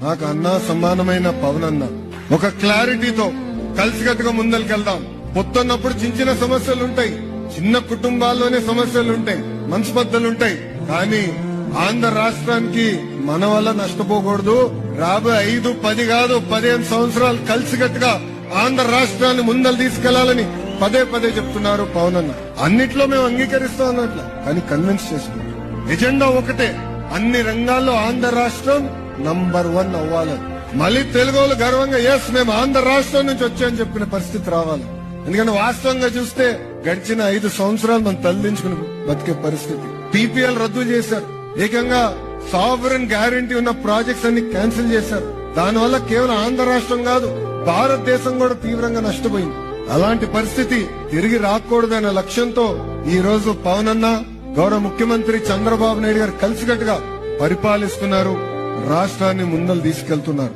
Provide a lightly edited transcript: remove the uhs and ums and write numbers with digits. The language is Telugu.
నాకు అన్నా సమానమైన పవన్ అన్న ఒక క్లారిటీతో కలిసికట్టుగా ముందరికెళ్దాం. పొత్తున్నప్పుడు చిన్న సమస్యలుంటాయి, చిన్న కుటుంబాల్లోనే సమస్యలుంటాయి, మనస్పర్ధలుంటాయి. కానీ ఆంధ్ర రాష్ట్రానికి మన వల్ల నష్టపోకూడదు. రాబోయే 5, 10 కాదు 15 సంవత్సరాలు కలిసికట్టుగా ఆంధ్ర రాష్ట్రాన్ని ముందలు తీసుకెళ్లాలని పదే పదే చెప్తున్నారు పవన్ అన్న. అన్నిట్లో మేము అంగీకరిస్తాం అన్నట్ల, కానీ కన్విన్స్ చేసుకుంటాం. ఎజెండా ఒకటే, అన్ని రంగాల్లో ఆంధ్ర రాష్ట్రం నంబర్ 1 అవ్వాలి. మళ్ళీ తెలుగు వాళ్ళు గర్వంగా ఎస్ మేము ఆంధ్ర రాష్ట్రం నుంచి వచ్చాయని చెప్పిన పరిస్థితి రావాలి. ఎందుకంటే వాస్తవంగా చూస్తే గడిచిన 5 సంవత్సరాలు మనం తలదించుకుని బతికే పరిస్థితి. పీపీఎల్ రద్దు చేశారు, ఏకంగా సావరెన్ గ్యారంటీ ఉన్న ప్రాజెక్ట్స్ అన్ని క్యాన్సిల్ చేశారు. దానివల్ల కేవలం ఆంధ్ర రాష్ట్రం కాదు, భారతదేశం కూడా తీవ్రంగా నష్టపోయింది. అలాంటి పరిస్థితి తిరిగి రాకూడదనే లక్ష్యంతో ఈ రోజు పవన్ అన్న, గౌరవ ముఖ్యమంత్రి చంద్రబాబు నాయుడు గారు కలిసికట్టుగా పరిపాలిస్తున్నారు, రాష్ట్రాన్ని ముందలు తీసుకెళ్తున్నారు.